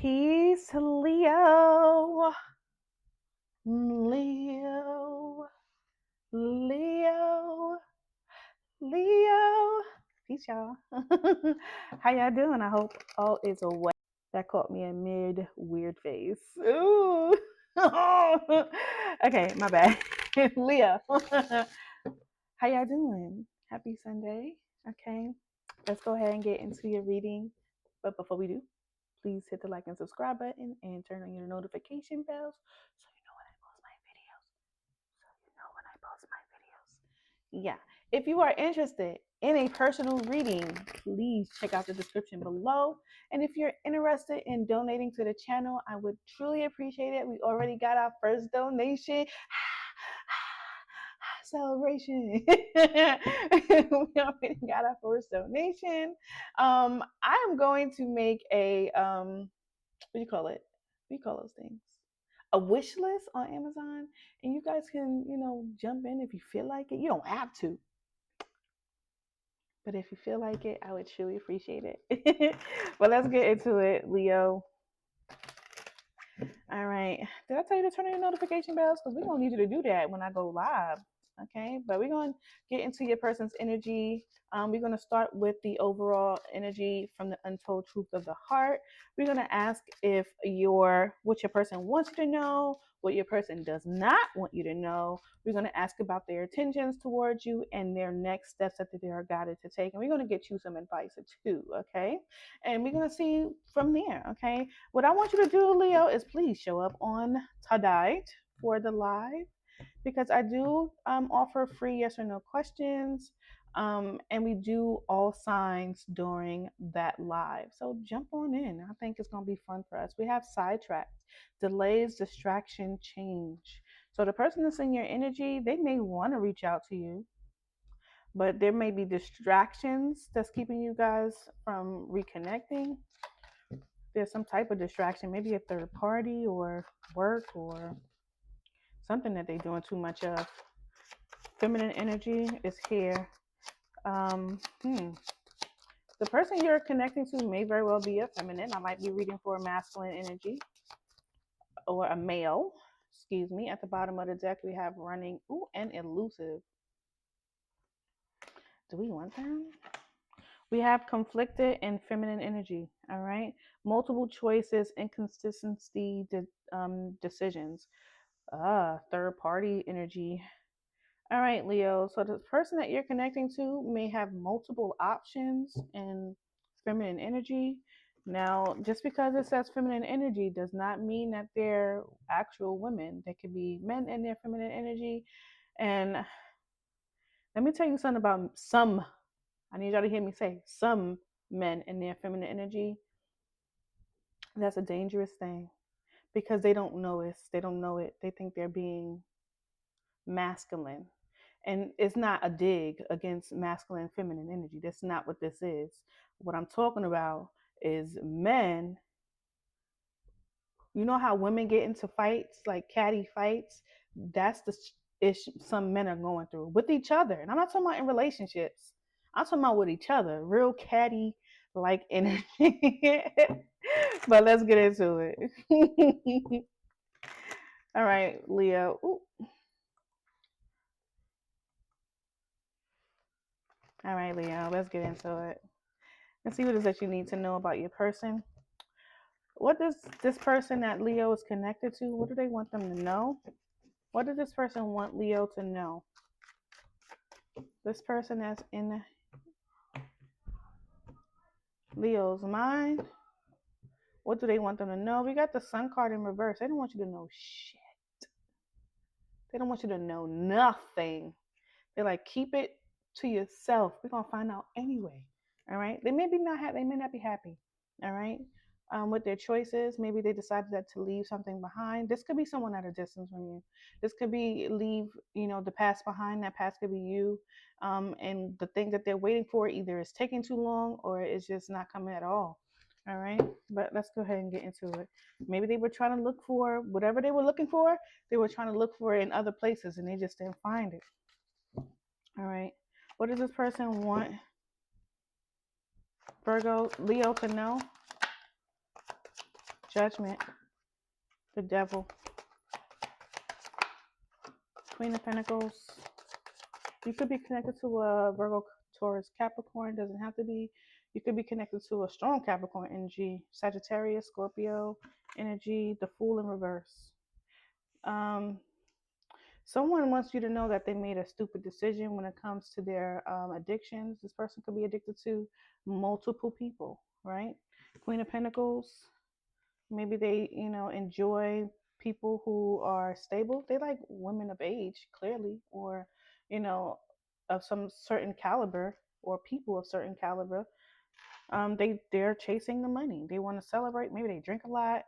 Peace, Leo. Leo. Leo. Leo. Peace, y'all. How y'all doing? I hope all is well. That caught me in mid weird phase. Ooh. Okay, my bad. Leo. How y'all doing? Happy Sunday. Okay. Let's go ahead and get into your reading. But before we do, please hit the like and subscribe button and turn on your notification bells so you know when I post my videos. Yeah. If you are interested in a personal reading, please check out the description below. And if you're interested in donating to the channel, I would truly appreciate it. We already got our first donation. Celebration. We already got our first donation. I am going to make a what do you call it? What do you call those things? A wish list on Amazon, and you guys can, jump in if you feel like it. You don't have to, but if you feel like it, I would truly appreciate it. But let's get into it, Leo. All right. Did I tell you to turn on your notification bells? Because we're going to need you to do that when I go live. Okay. But we're going to get into your person's energy. We're going to start with the overall energy from the untold truth of the heart. We're going to ask what your person wants you to know, what your person does not want you to know. We're going to ask about their intentions towards you and their next steps that they are guided to take. And we're going to get you some advice too. Okay. And we're going to see from there. Okay. What I want you to do, Leo, is please show up on Tonight for the live, because I do offer free yes or no questions, and we do all signs during that live. So jump on in. I think it's going to be fun for us. We have sidetracked, delays, distraction, change. So the person that's in your energy, they may want to reach out to you, but there may be distractions that's keeping you guys from reconnecting. There's some type of distraction, maybe a third party or work or something that they're doing too much of. Feminine energy is here. The person you're connecting to may very well be a feminine. I might be reading for a masculine energy or a male. Excuse me. At the bottom of the deck, we have running and elusive. Do we want them? We have conflicted and feminine energy. All right. Multiple choices, inconsistency, decisions. Third party energy. All right, Leo. So the person that you're connecting to may have multiple options in feminine energy. Now, just because it says feminine energy does not mean that they're actual women. They could be men in their feminine energy. And let me tell you something about some. I need y'all to hear me say some men in their feminine energy. That's a dangerous thing because they don't know it. They don't know it. They think they're being masculine. And it's not a dig against masculine and feminine energy. That's not what this is. What I'm talking about is men. You know how women get into fights, like catty fights? That's the issue some men are going through with each other. And I'm not talking about in relationships. I'm talking about with each other. Real catty like energy. But let's get into it. All right, Leo. Ooh. All right, Leo, let's get into it. Let's see what it is that you need to know about your person. What does this person that Leo is connected to, what do they want them to know? What does this person want Leo to know? This person that's in Leo's mind, what do they want them to know? We got the Sun card in reverse. They don't want you to know shit. They don't want you to know nothing. They're like, keep it to yourself. We're going to find out anyway. All right. They may not be happy. All right. With their choices, maybe they decided that to leave something behind. This could be someone at a distance from you. This could be leave, the past behind. That past could be you. And the thing that they're waiting for either is taking too long or it's just not coming at all. All right. But let's go ahead and get into it. Maybe they were trying to look for whatever they were looking for. They were trying to look for it in other places and they just didn't find it. All right. What does this person want Leo to know? Judgment, the Devil, Queen of Pentacles. You could be connected to a Virgo, Taurus, Capricorn. Doesn't have to be. You could be connected to a strong Capricorn energy, Sagittarius, Scorpio energy, the Fool in reverse. Um, Someone wants you to know that they made a stupid decision when it comes to their addictions. This person could be addicted to multiple people, right? Queen of Pentacles. Maybe they, enjoy people who are stable. They like women of age, clearly, or, you know, of some certain caliber, or people of certain caliber. They're chasing the money. They want to celebrate. Maybe they drink a lot.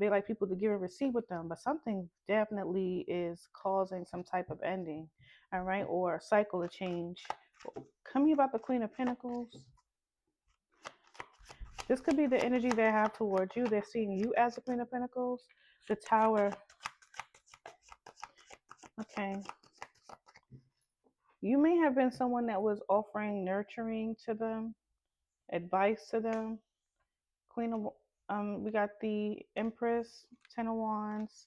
They like people to give and receive with them, but something definitely is causing some type of ending, all right, or a cycle of change. Tell me about the Queen of Pentacles. This could be the energy they have towards you. They're seeing you as the Queen of Pentacles. The Tower. Okay. You may have been someone that was offering nurturing to them, advice to them. Queen of we got the Empress, Ten of Wands,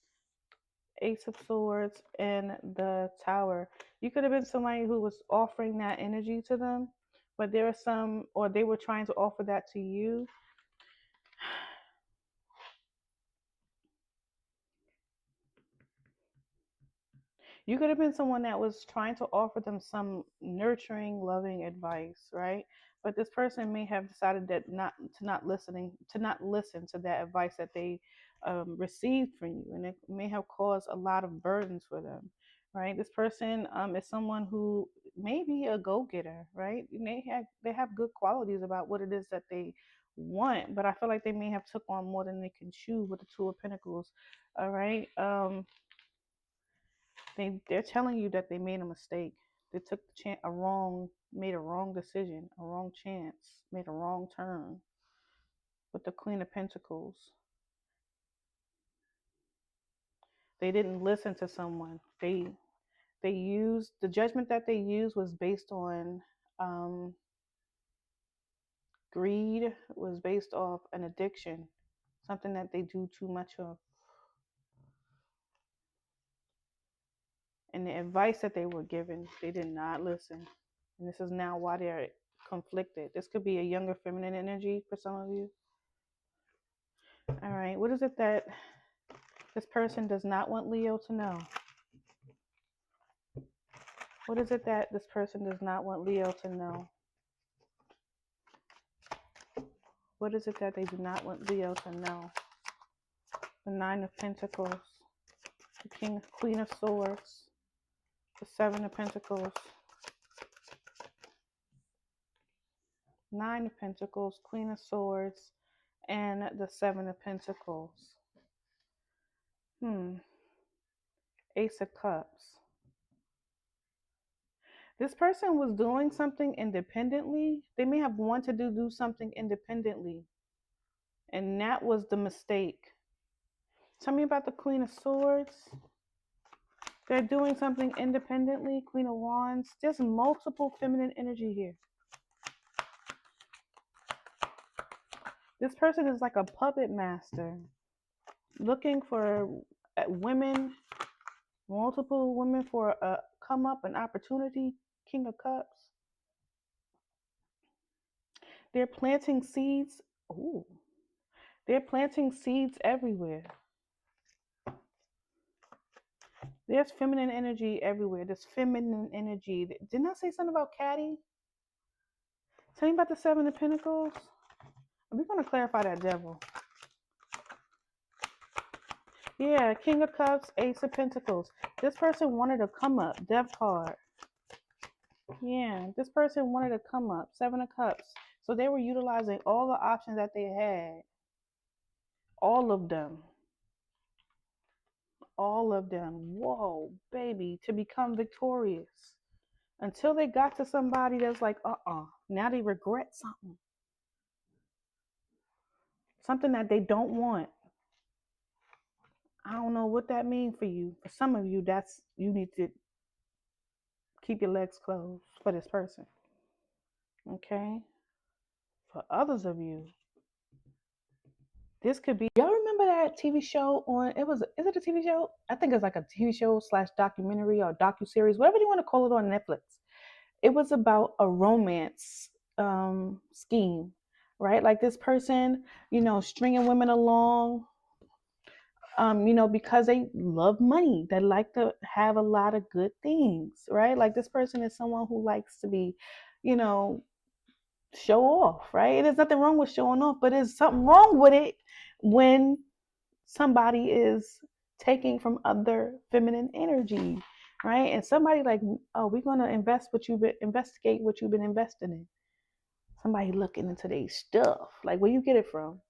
Ace of Swords, and the Tower. You could have been somebody who was offering that energy to them, but there are some, or they were trying to offer that to you. You could have been someone that was trying to offer them some nurturing, loving advice, right? But this person may have decided that not listen to that advice that they received from you, and it may have caused a lot of burdens for them, right? This person is someone who may be a go-getter, right? They have good qualities about what it is that they want, but I feel like they may have took on more than they can chew with the Two of Pentacles. All right. They're telling you that they made a mistake. They took made a wrong decision, a wrong chance, made a wrong turn with the Queen of Pentacles. They didn't listen to someone. They used the judgment that they used was based on greed, was based off an addiction, something that they do too much of. And the advice that they were given, they did not listen. And this is now why they're conflicted. This could be a younger feminine energy for some of you. All right, what is it that this person does not want Leo to know? What is it that this person does not want Leo to know? What is it that they do not want Leo to know? The Nine of Pentacles, the Queen of Swords, the Seven of Pentacles, Nine of Pentacles, Queen of Swords, and the Seven of Pentacles. Ace of Cups. This person was doing something independently. They may have wanted to do something independently, and that was the mistake. Tell me about the Queen of Swords. They're doing something independently. Queen of Wands. There's multiple feminine energy here. This person is like a puppet master, looking for women, multiple women for a come up, an opportunity. King of Cups. They're planting seeds. Ooh. They're planting seeds everywhere. There's feminine energy everywhere. There's feminine energy. Didn't I say something about Caddy? Tell me about the Seven of Pentacles. We're going to clarify that Devil. Yeah, King of Cups, Ace of Pentacles. This person wanted to come up. Death card. Yeah, this person wanted to come up. Seven of Cups. So they were utilizing all the options that they had. All of them. All of them. Whoa, baby, to become victorious. Until they got to somebody that's like, now they regret something. Something that they don't want. I don't know what that means for you. For some of you, you need to keep your legs closed for this person. Okay? For others of you, This could be, y'all remember that TV show on, it was, is it a TV show? I think it's like a TV show slash documentary or docu-series, whatever you want to call it, on Netflix. It was about a romance scheme, right? Like this person, stringing women along, because they love money. They like to have a lot of good things, right? Like this person is someone who likes to be, you know, show off, right? There's nothing wrong with showing off, but there's something wrong with it when somebody is taking from other feminine energy, right? And somebody like, oh, we're gonna investigate what you've been investing in. Somebody looking into their stuff. Like, where you get it from?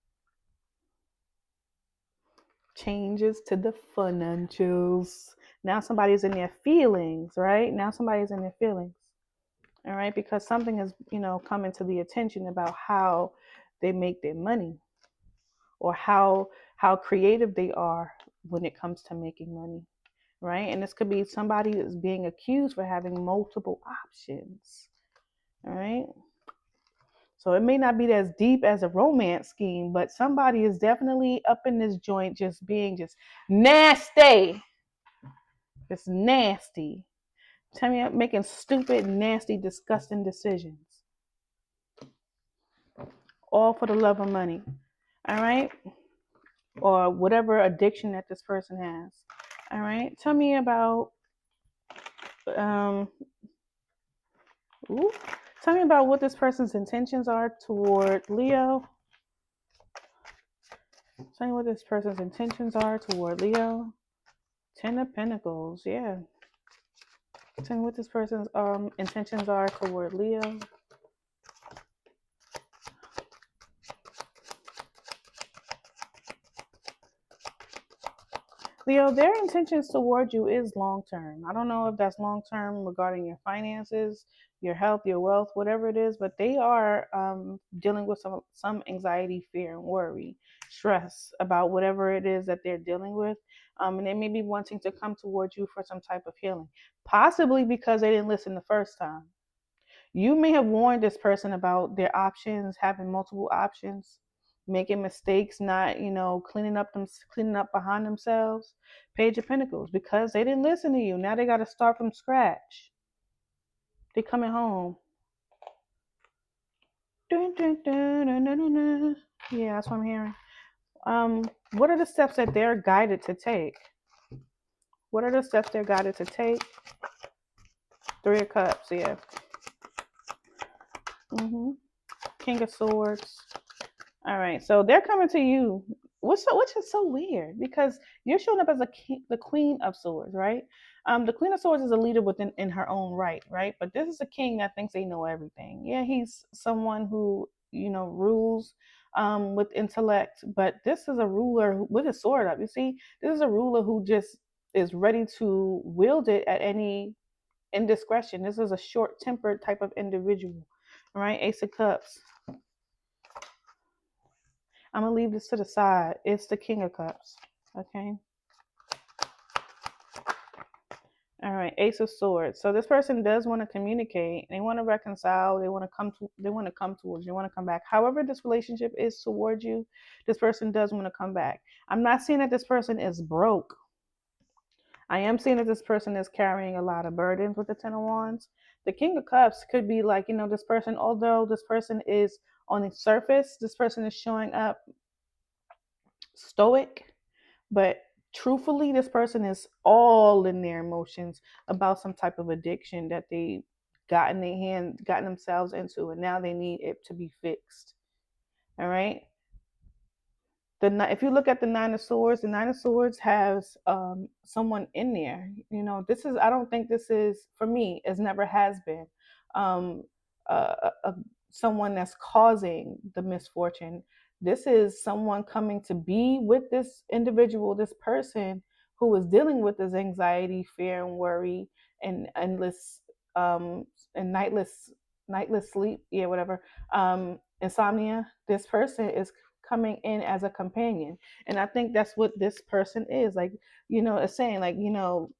Changes to the financials. Now somebody's in their feelings, right? Now somebody's in their feelings. All right, because something is, coming to the attention about how they make their money, or how creative they are when it comes to making money, right? And this could be somebody that's being accused for having multiple options. All right. So it may not be as deep as a romance scheme, but somebody is definitely up in this joint just being just nasty. Just nasty. Tell me, I'm making stupid, nasty, disgusting decisions. All for the love of money. All right. Or whatever addiction that this person has. All right. Tell me about um ooh, tell me about what this person's intentions are toward Leo. Tell me what this person's intentions are toward Leo. Ten of Pentacles, yeah. Tell me what this person's intentions are toward Leo. Leo, their intentions toward you is long term. I don't know if that's long term regarding your finances, your health, your wealth, whatever it is, but they are dealing with some anxiety, fear, and worry, stress about whatever it is that they're dealing with. And they may be wanting to come towards you for some type of healing, possibly because they didn't listen the first time. You may have warned this person about their options, having multiple options, making mistakes, not, cleaning up behind themselves. Page of Pentacles, because they didn't listen to you. Now they got to start from scratch. They coming home. Dun, dun, dun, dun, dun, dun, dun. Yeah, that's what I'm hearing. What are the steps that they're guided to take? What are the steps they're guided to take? Three of Cups, yeah. King of Swords. All right, so they're coming to you, which is so weird because you're showing up as the Queen of Swords, right? The Queen of Swords is a leader within in her own right, right? But this is a king that thinks they know everything. Yeah, he's someone who rules with intellect, but this is a ruler with a sword up. You see, this is a ruler who just is ready to wield it at any indiscretion. This is a short-tempered type of individual, all right? Ace of Cups. I'm gonna leave this to the side. It's the King of Cups. Okay. All right. Ace of Swords. So this person does want to communicate. They want to reconcile. They want to come to. They want to come towards you. They want to come back. However, this relationship is towards you, this person does want to come back. I'm not saying that this person is broke. I am seeing that this person is carrying a lot of burdens with the Ten of Wands. The King of Cups could be like, this person, although this person is on the surface, this person is showing up stoic, but truthfully, this person is all in their emotions about some type of addiction that they gotten themselves into, and now they need it to be fixed. All right. If you look at the Nine of Swords has someone in there. This is. I don't think this is for me. It never has been um, someone that's causing the misfortune. This is someone coming to be with this individual, this person who is dealing with this anxiety, fear, and worry, and endless and nightless sleep. Yeah, whatever. Insomnia. This person is coming in as a companion, and I think that's what this person is like. It's saying like,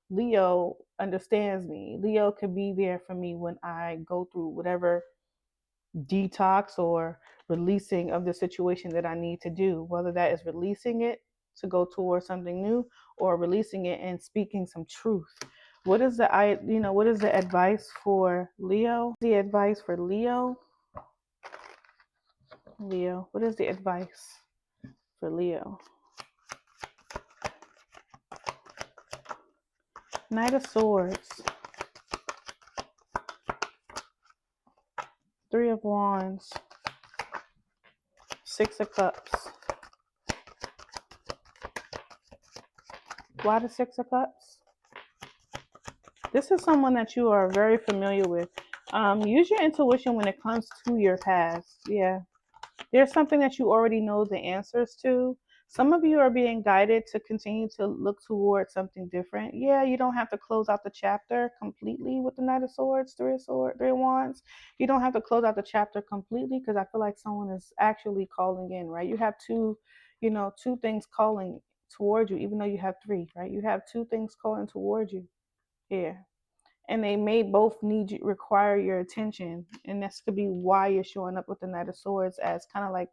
Leo understands me. Leo could be there for me when I go through whatever detox or releasing of the situation that I need to do, whether that is releasing it to go towards something new or releasing it and speaking some truth. What is what is the advice for Leo? The advice for Leo? Leo, what is the advice for Leo? Knight of Swords, Three of Wands, Six of Cups. Why the Six of Cups? This is someone that you are very familiar with. Use your intuition when it comes to your past. Yeah. There's something that you already know the answers to. Some of you are being guided to continue to look towards something different. Yeah, you don't have to close out the chapter completely with the Knight of Swords, Three of Wands. You don't have to close out the chapter completely because I feel like someone is actually calling in, right? You have two things calling towards you, even though you have three, right? You have two things calling towards you. Yeah. And they may both require your attention, and this could be why you're showing up with the Knight of Swords as kind of like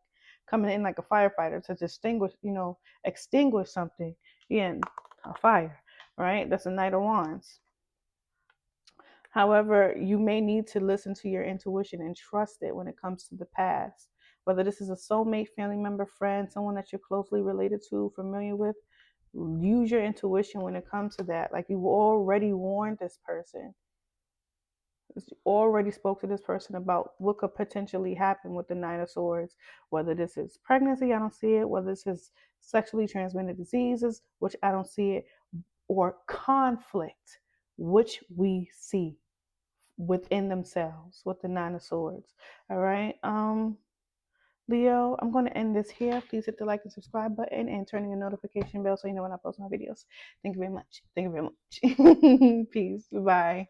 coming in like a firefighter to extinguish something in a fire, right? That's a Knight of Wands. However, you may need to listen to your intuition and trust it when it comes to the past, whether this is a soulmate, family member, friend, someone that you're closely related to, familiar with. Use your intuition when it comes to that. Like, you've already warned this person, already spoke to this person about what could potentially happen with the Nine of Swords, whether this is pregnancy, I don't see it, whether this is sexually transmitted diseases, which I don't see it, or conflict, which we see within themselves with the Nine of Swords. All right. Leo, I'm going to end this here. Please hit the like and subscribe button and turn on your notification bell so you know when I post my videos. Thank you very much. Thank you very much. Peace. Bye.